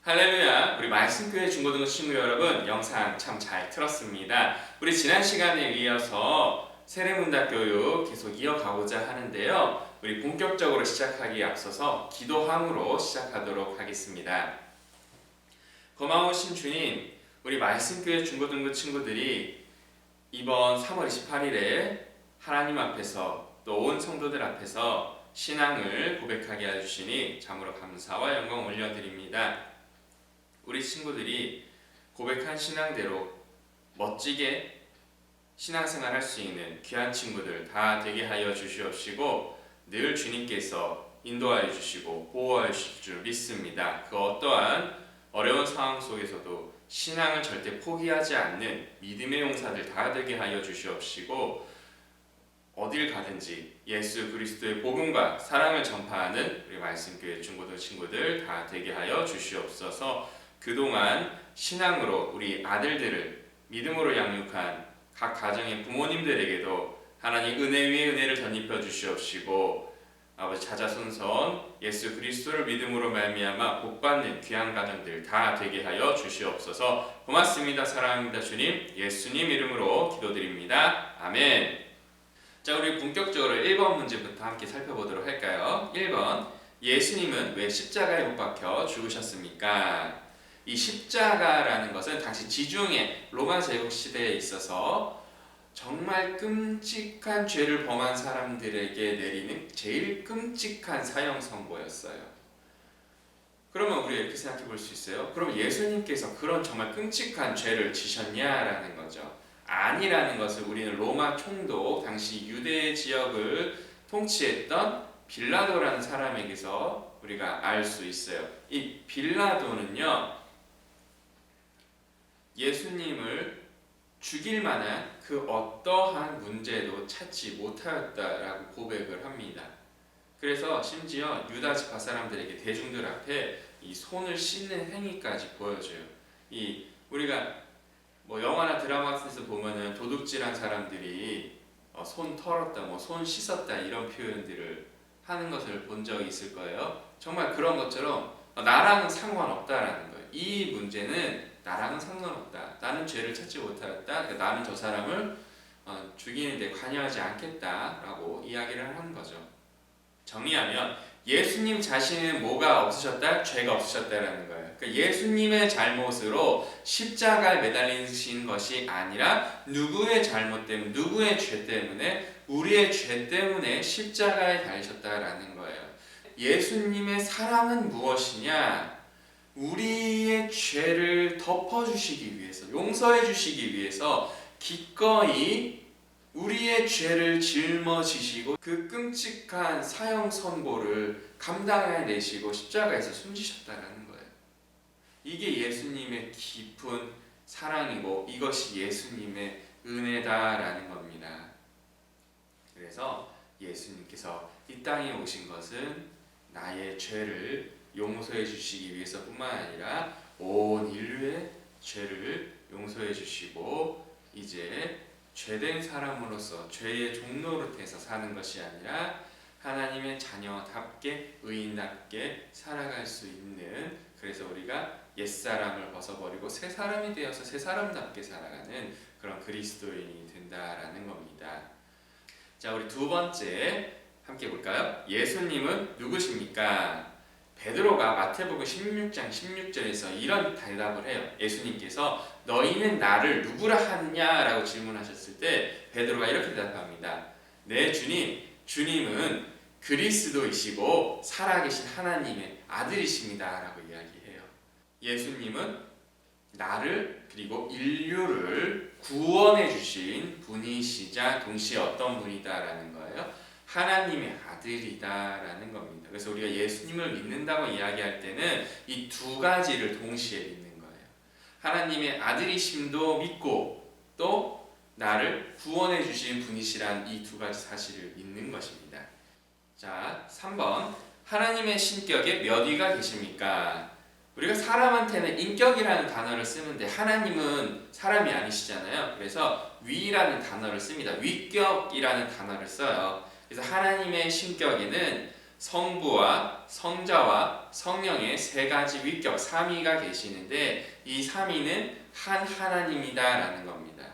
할렐루야! 우리 말씀교회 중고등부 친구 여러분, 영상 참 잘 들었습니다. 우리 지난 시간에 이어서 세례문답교육 계속 이어가고자 하는데요. 우리 본격적으로 시작하기에 앞서서 기도함으로 시작하도록 하겠습니다. 고마우신 주님, 우리 말씀교회 중고등부 친구들이 이번 3월 28일에 하나님 앞에서 또 온 성도들 앞에서 신앙을 고백하게 해주시니 참으로 감사와 영광 올려드립니다. 우리 친구들이 고백한 신앙대로 멋지게 신앙생활 할 수 있는 귀한 친구들 다 되게 하여 주시옵시고 늘 주님께서 인도하여 주시고 보호하여 주실 줄 믿습니다. 그 어떠한 어려운 상황 속에서도 신앙을 절대 포기하지 않는 믿음의 용사들 다 되게 하여 주시옵시고 어딜 가든지 예수 그리스도의 복음과 사랑을 전파하는 우리 말씀교회 중고등 친구들 다 되게 하여 주시옵소서. 그동안 신앙으로 우리 아들들을 믿음으로 양육한 각 가정의 부모님들에게도 하나님 은혜 위에 은혜를 덧입혀 주시옵시고 아버지 자자손손 예수 그리스도를 믿음으로 말미암아 복받는 귀한 가정들 다 되게 하여 주시옵소서. 고맙습니다. 사랑합니다. 주님 예수님 이름으로 기도드립니다. 아멘. 자, 우리 본격적으로 1번 문제부터 함께 살펴보도록 할까요? 1번, 예수님은 왜 십자가에 못 박혀 죽으셨습니까? 이 십자가라는 것은 당시 지중해 로마 제국 시대에 있어서 정말 끔찍한 죄를 범한 사람들에게 내리는 제일 끔찍한 사형 선고였어요. 그러면 우리 이렇게 생각해 볼 수 있어요. 그럼 예수님께서 그런 정말 끔찍한 죄를 지셨냐라는 거죠. 아니라는 것을 우리는 로마 총독, 당시 유대 지역을 통치했던 빌라도라는 사람에게서 우리가 알 수 있어요. 이 빌라도는요, 예수님을 죽일 만한 그 어떠한 문제도 찾지 못하였다라고 고백을 합니다. 그래서 심지어 유다 지파 사람들에게 대중들 앞에 이 손을 씻는 행위까지 보여줘요. 이 우리가 뭐 영화나 드라마 같은 데서 보면은 도둑질한 사람들이 손 털었다, 손 씻었다 이런 표현들을 하는 것을 본 적이 있을 거예요. 정말 그런 것처럼 나랑은 상관없다라는 거예요. 이 문제는 나랑은 상관없다. 나는 죄를 찾지 못하였다. 나는 저 사람을 죽이는 데 관여하지 않겠다라고 이야기를 하는 거죠. 정리하면 예수님 자신은 뭐가 없으셨다? 죄가 없으셨다라는 거예요. 그러니까 예수님의 잘못으로 십자가에 매달리신 것이 아니라 누구의 잘못 때문에, 누구의 죄 때문에, 우리의 죄 때문에 십자가에 달리셨다라는 거예요. 예수님의 사랑은 무엇이냐? 우리의 죄를 덮어주시기 위해서, 용서해 주시기 위해서 기꺼이 우리의 죄를 짊어지시고 그 끔찍한 사형 선고를 감당해내시고 십자가에서 숨지셨다는 거예요. 이게 예수님의 깊은 사랑이고 이것이 예수님의 은혜다라는 겁니다. 그래서 예수님께서 이 땅에 오신 것은 나의 죄를 용서해 주시기 위해서뿐만 아니라 온 인류의 죄를 용서해 주시고 이제 죄된 사람으로서 죄의 종노릇해서 사는 것이 아니라 하나님의 자녀답게 의인답게 살아갈 수 있는, 그래서 우리가 옛사람을 벗어버리고 새 사람이 되어서 새 사람답게 살아가는 그런 그리스도인이 된다라는 겁니다. 자, 우리 두 번째 함께 볼까요? 예수님은 누구십니까? 베드로가 마태복음 16장 16절에서 이런 대답을 해요. 예수님께서 너희는 나를 누구라 하느냐라고 질문하셨을 때 베드로가 이렇게 대답합니다. 네 주님, 주님은 그리스도이시고 살아계신 하나님의 아들이십니다 라고 이야기해요. 예수님은 나를 그리고 인류를 구원해 주신 분이시자 동시에 어떤 분이다라는 거예요? 하나님의 아들이다라는 겁니다. 그래서 우리가 예수님을 믿는다고 이야기할 때는 이 두 가지를 동시에 믿는 거예요. 하나님의 아들이심도 믿고 또 나를 구원해 주신 분이시란 이 두 가지 사실을 믿는 것입니다. 자, 3번. 하나님의 신격에 몇 위가 계십니까? 우리가 사람한테는 인격이라는 단어를 쓰는데 하나님은 사람이 아니시잖아요. 그래서 위라는 단어를 씁니다. 위격이라는 단어를 써요. 그래서 하나님의 신격에는 성부와 성자와 성령의 세 가지 위격, 삼위가 계시는데 이 삼위는 한 하나님이다라는 겁니다.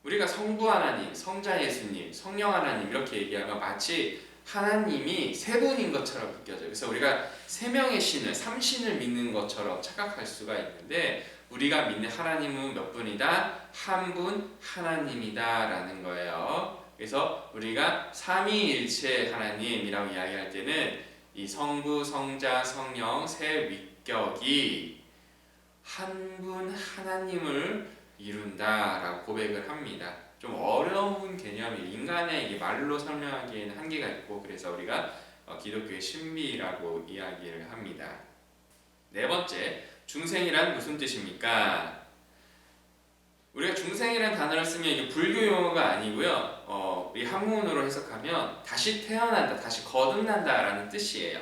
우리가 성부 하나님, 성자 예수님, 성령 하나님 이렇게 얘기하면 마치 하나님이 세 분인 것처럼 느껴져요. 그래서 우리가 세 명의 신을, 삼신을 믿는 것처럼 착각할 수가 있는데 우리가 믿는 하나님은 몇 분이다? 한 분 하나님이다라는 거예요. 그래서 우리가 삼위일체 하나님이라고 이야기할 때는 이 성부, 성자, 성령 세 위격이 한 분 하나님을 이룬다라고 고백을 합니다. 좀 어려운 개념이 인간의 이게 말로 설명하기에는 한계가 있고 그래서 우리가 기독교의 신비라고 이야기를 합니다. 네 번째, 중생이란 무슨 뜻입니까? 우리가 중생이라는 단어를 쓰면 이게 불교 용어가 아니고요. 이 한문으로 해석하면 다시 태어난다, 다시 거듭난다라는 뜻이에요.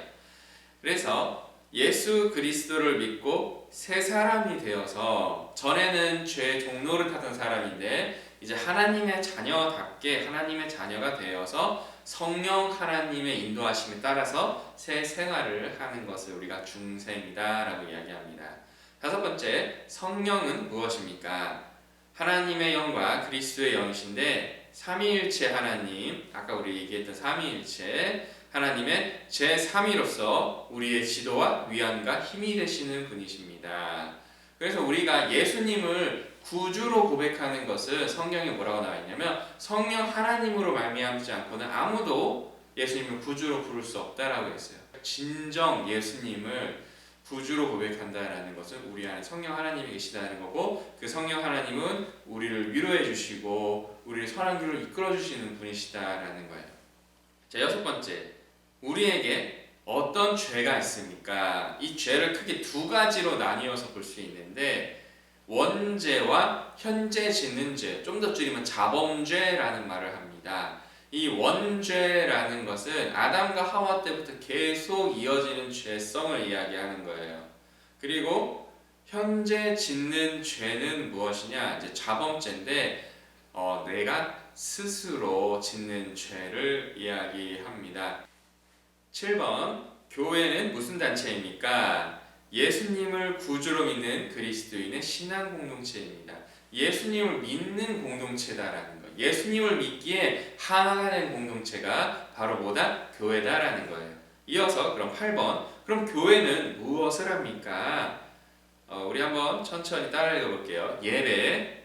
그래서 예수 그리스도를 믿고 새 사람이 되어서 전에는 죄의 종로를 타던 사람인데 이제 하나님의 자녀답게 하나님의 자녀가 되어서 성령 하나님의 인도하심에 따라서 새 생활을 하는 것을 우리가 중생이다라고 이야기합니다. 다섯 번째, 성령은 무엇입니까? 하나님의 영과 그리스도의 영이신데 삼위일체 하나님, 아까 우리 얘기했던 삼위일체 하나님의 제3위로서 우리의 지도와 위안과 힘이 되시는 분이십니다. 그래서 우리가 예수님을 구주로 고백하는 것을 성경에 뭐라고 나와 있냐면 성령 하나님으로 말미암지 않고는 아무도 예수님을 구주로 부를 수 없다라고 했어요. 진정 예수님을 구주로 고백한다라는 것은 우리 안에 성령 하나님이 계시다는 거고 그 성령 하나님은 우리를 위로해 주시고 우리를 선한 길로 이끌어 주시는 분이시다라는 거예요. 자, 여섯 번째, 우리에게 어떤 죄가 있습니까? 이 죄를 크게 두 가지로 나뉘어서 볼 수 있는데 원죄와 현재 짓는 죄, 좀 더 줄이면 자범죄라는 말을 합니다. 이 원죄라는 것은 아담과 하와 때부터 계속 이어지는 죄성을 이야기하는 거예요. 그리고 현재 짓는 죄는 무엇이냐? 이제 자범죄인데 내가 스스로 짓는 죄를 이야기합니다. 7번, 교회는 무슨 단체입니까? 예수님을 구주로 믿는 그리스도인의 신앙 공동체입니다. 예수님을 믿는 공동체다라는 거. 예수님을 믿기에 하나가 된 공동체가 바로 뭐다? 교회다라는 거예요. 이어서 그럼 8번, 그럼 교회는 무엇을 합니까? 우리 한번 천천히 따라 읽어볼게요. 예배,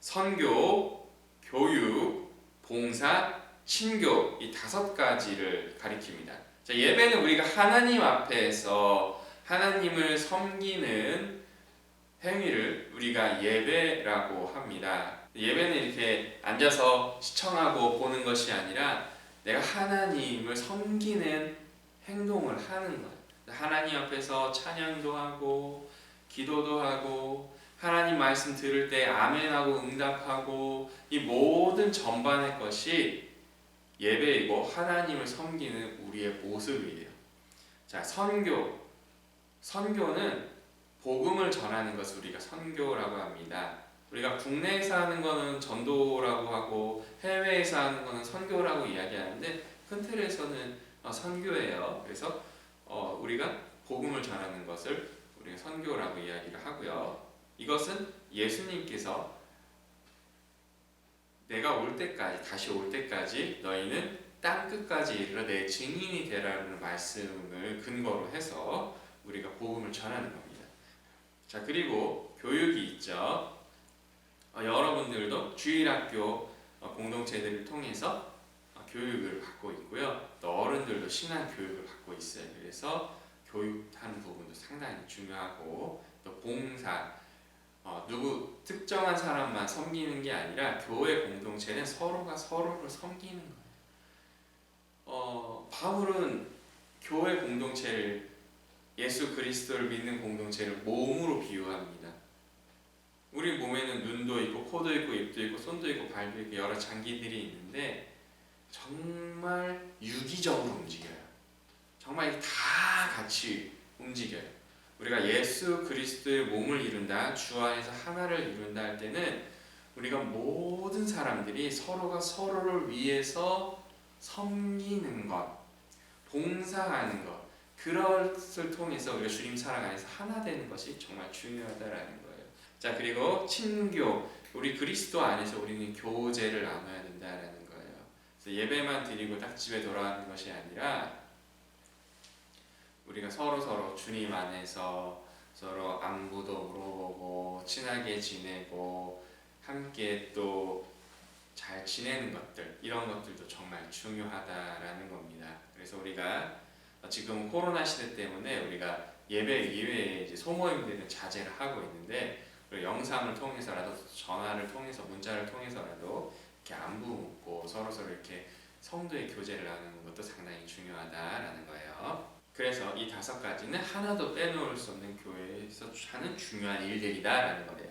선교, 교육, 봉사, 신교 이 다섯 가지를 가리킵니다. 자, 예배는 우리가 하나님 앞에서 하나님을 섬기는 행위를 우리가 예배라고 합니다. 예배는 이렇게 앉아서 시청하고 보는 것이 아니라 내가 하나님을 섬기는 행동을 하는 거예요. 하나님 앞에서 찬양도 하고 기도도 하고 하나님 말씀 들을 때 아멘하고 응답하고 이 모든 전반의 것이 예배이고 하나님을 섬기는 우리의 모습이에요. 자, 선교는 복음을 전하는 것을 우리가 선교라고 합니다. 우리가 국내에서 하는 거는 전도라고 하고 해외에서 하는 거는 선교라고 이야기하는데 큰 틀에서는 선교예요. 그래서 우리가 복음을 전하는 것을 우리가 선교라고 이야기를 하고요. 이것은 예수님께서 내가 올 때까지, 다시 올 때까지 너희는 땅 끝까지 이르러 내 증인이 되라는 말씀을 근거로 해서 우리가 복음을 전하는 겁니다. 자, 그리고 교육이 있죠. 여러분들도 주일학교 공동체들을 통해서 교육을 받고 있고요. 또 어른들도 신앙 교육을 받고 있어요. 그래서 교육하는 부분도 상당히 중요하고 또 봉사, 누구 특정한 사람만 섬기는 게 아니라 교회 공동체는 서로가 서로를 섬기는 거예요. 바울은 교회 공동체를 예수 그리스도를 믿는 공동체를 몸으로 비유합니다. 우리 몸에는 눈도 있고 코도 있고 입도 있고 손도 있고 발도 있고 여러 장기들이 있는데 정말 유기적으로 움직여요. 정말 다 같이 움직여요. 우리가 예수 그리스도의 몸을 이룬다, 주 안에서 하나를 이룬다 할 때는 우리가 모든 사람들이 서로가 서로를 위해서 섬기는 것, 봉사하는 것, 그것을 통해서 우리가 주님 사랑 안에서 하나 되는 것이 정말 중요하다라는 거예요. 자, 그리고 친교, 우리 그리스도 안에서 우리는 교제를 나눠야 된다라는 거예요. 그래서 예배만 드리고 딱 집에 돌아가는 것이 아니라 우리가 서로 주님 안에서 서로 안부도 물어보고 친하게 지내고 함께 또 잘 지내는 것들, 이런 것들도 정말 중요하다라는 겁니다. 그래서 우리가 지금 코로나 시대 때문에 우리가 예배 이외에 이제 소모임들은 자제를 하고 있는데, 영상을 통해서라도, 전화를 통해서, 문자를 통해서라도 이렇게 안부 묻고 서로 이렇게 성도의 교제를 나누는 것도 상당히 중요하다라는 거예요. 그래서 이 5가지는 하나도 빼놓을 수 없는 교회에서 하는 중요한 일들이다라는 거예요.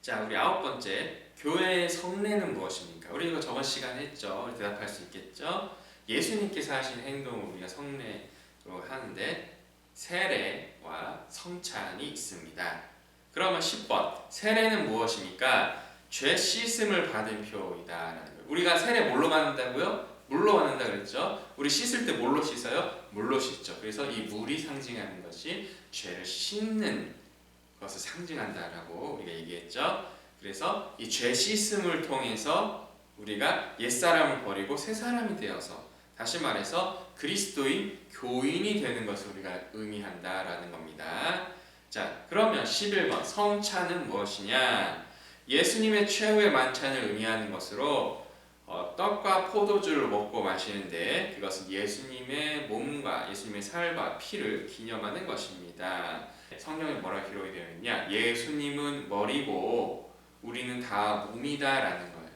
자, 우리 9번째, 교회의 성례는 무엇입니까? 우리 이거 저번 시간에 했죠. 우리 대답할 수 있겠죠? 예수님께서 하신 행동을 우리가 성례로 하는데 세례와 성찬이 있습니다. 그러면 10번, 세례는 무엇입니까? 죄 씻음을 받은 표이다라는 거예요. 우리가 세례 뭘로 받는다고요? 물로 받는다 그랬죠? 우리 씻을 때 뭘로 씻어요? 물로 씻죠. 그래서 이 물이 상징하는 것이 죄를 씻는 것을 상징한다라고 우리가 얘기했죠. 그래서 이 죄 씻음을 통해서 우리가 옛사람을 버리고 새사람이 되어서, 다시 말해서 그리스도인 교인이 되는 것을 우리가 의미한다라는 겁니다. 자, 그러면 11번, 성찬은 무엇이냐? 예수님의 최후의 만찬을 의미하는 것으로 떡과 포도주를 먹고 마시는데, 그것은 예수님의 몸과 예수님의 살과 피를 기념하는 것입니다. 성경에 뭐라고 기록이 되어 있냐? 예수님은 머리고 우리는 다 몸이다 라는 거예요.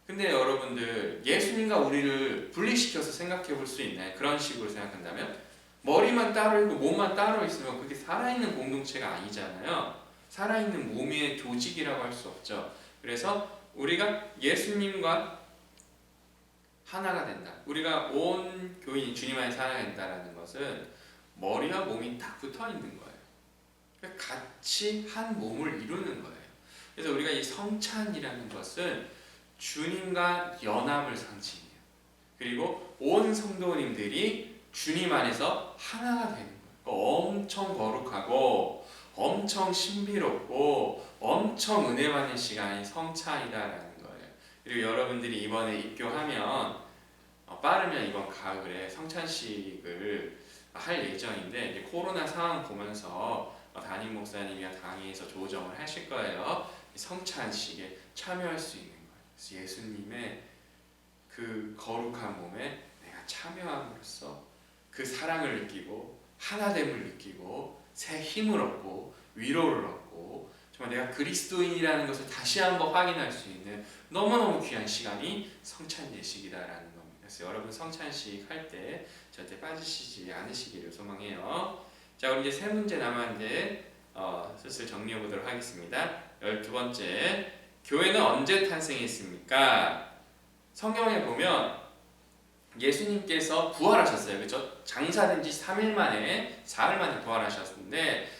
근데 여러분들, 예수님과 우리를 분리시켜서 생각해 볼 수 있나요? 그런 식으로 생각한다면 머리만 따로 있고 몸만 따로 있으면 그게 살아있는 공동체가 아니잖아요. 살아있는 몸의 조직이라고 할 수 없죠. 그래서 우리가 예수님과 하나가 된다, 우리가 온 교인이 주님 안에 하나가 된다는 것은 머리와 몸이 딱 붙어 있는 거예요. 같이 한 몸을 이루는 거예요. 그래서 우리가 이 성찬이라는 것은 주님과 연합을 상징해요. 그리고 온 성도님들이 주님 안에서 하나가 되는 거예요. 엄청 거룩하고 엄청 신비롭고 엄청 은혜 받는 시간이 성찬이다라는 거예요. 그리고 여러분들이 이번에 입교하면 빠르면 이번 가을에 성찬식을 할 예정인데, 이제 코로나 상황 보면서 담임 목사님이나 당회에서 조정을 하실 거예요. 성찬식에 참여할 수 있는 거예요. 그래서 예수님의 그 거룩한 몸에 내가 참여함으로써 그 사랑을 느끼고 하나됨을 느끼고 새 힘을 얻고 위로를 얻고 정말 내가 그리스도인이라는 것을 다시 한번 확인할 수 있는 너무너무 귀한 시간이 성찬 예식이다라는 겁니다. 그래서 여러분 성찬식 할 때 절대 빠지시지 않으시기를 소망해요. 자, 그럼 이제 3문제 남았는데 슬슬 정리해 보도록 하겠습니다. 12번째, 교회는 언제 탄생했습니까? 성경에 보면 예수님께서 부활하셨어요. 그렇죠? 장사된 지 3일 만에, 4일 만에 부활하셨는데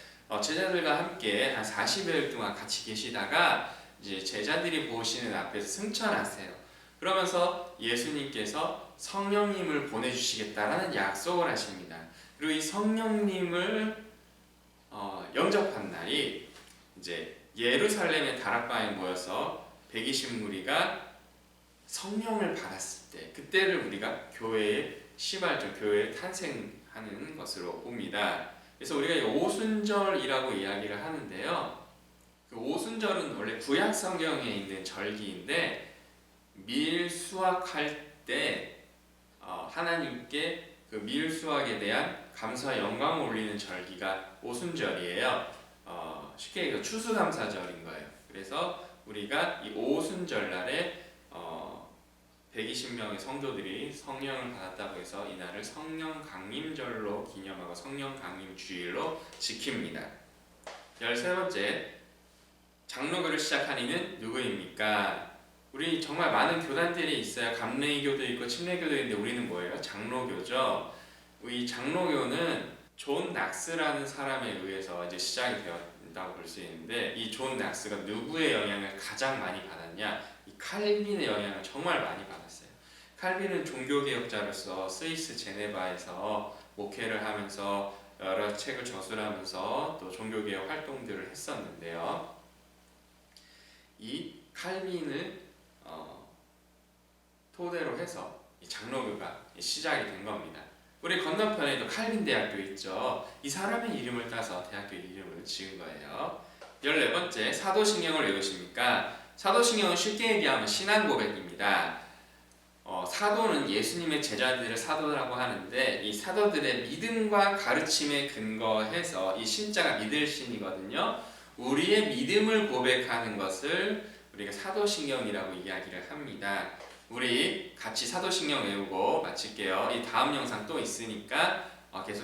제자들과 함께 한 40일 동안 같이 계시다가 이제 제자들이 보시는 앞에서 승천하세요. 그러면서 예수님께서 성령님을 보내주시겠다라는 약속을 하십니다. 그리고 이 성령님을 영접한 날이 이제 예루살렘의 다락방에 모여서 120무리가 성령을 받았을 때, 그때를 우리가 교회의 시발점, 교회의 탄생하는 것으로 봅니다. 그래서 우리가 이 오순절이라고 이야기를 하는데요. 그 오순절은 원래 구약 성경에 있는 절기인데 밀 수확할 때 하나님께 그 밀 수확에 대한 감사와 영광을 올리는 절기가 오순절이에요. 쉽게 얘기해서 추수감사절인 거예요. 그래서 우리가 이 오순절 날에 120명의 성도들이 성령을 받았다고 해서 이날을 성령 강림절로 기념하고 성령 강림 주일로 지킵니다. 13번째, 장로교를 시작한 이는 누구입니까? 우리 정말 많은 교단들이 있어요. 감래교도 있고 침례교도 있는데 우리는 뭐예요? 장로교죠. 이 장로교는 존 낙스라는 사람에 의해서 이제 시작이 되었다고 볼 수 있는데, 이 존 낙스가 누구의 영향을 가장 많이 받았냐? 이 칼빈의 영향을 정말 많이 받았어요. 칼빈은 종교개혁자로서 스위스 제네바에서 목회를 하면서 여러 책을 저술하면서 또 종교개혁 활동들을 했었는데요. 이 칼빈을 토대로 해서 이 장로교가 시작이 된 겁니다. 우리 건너편에도 칼빈 대학교 있죠. 이 사람의 이름을 따서 대학교 이름을 지은 거예요. 14번째, 사도신경을 외우십니까? 사도신경은 쉽게 얘기하면 신앙 고백입니다. 사도는 예수님의 제자들을 사도라고 하는데 이 사도들의 믿음과 가르침에 근거해서 이 신자가 믿을 신이거든요. 우리의 믿음을 고백하는 것을 우리가 사도신경이라고 이야기를 합니다. 우리 같이 사도신경 외우고 마칠게요. 이 다음 영상 또 있으니까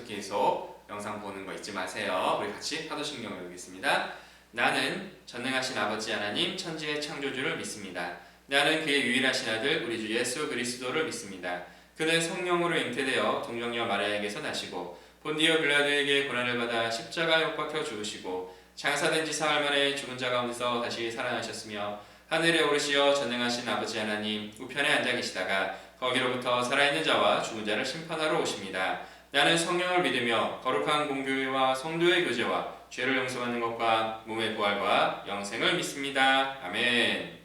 계속 영상 보는 거 잊지 마세요. 우리 같이 사도신경 외우겠습니다. 나는 전능하신 아버지 하나님 천지의 창조주를 믿습니다. 나는 그의 유일하신 아들 우리 주 예수 그리스도를 믿습니다. 그는 성령으로 잉태되어 동정녀 마리아에게서 나시고 본디오 빌라도에게 고난을 받아 십자가에 못 박혀 죽으시고 장사된 지 사흘 만에 죽은 자 가운데서 다시 살아나셨으며 하늘에 오르시어 전능하신 아버지 하나님 우편에 앉아 계시다가 거기로부터 살아있는 자와 죽은 자를 심판하러 오십니다. 나는 성령을 믿으며 거룩한 공교회와 성도의 교제와 죄를 용서받는 것과 몸의 부활과 영생을 믿습니다. 아멘.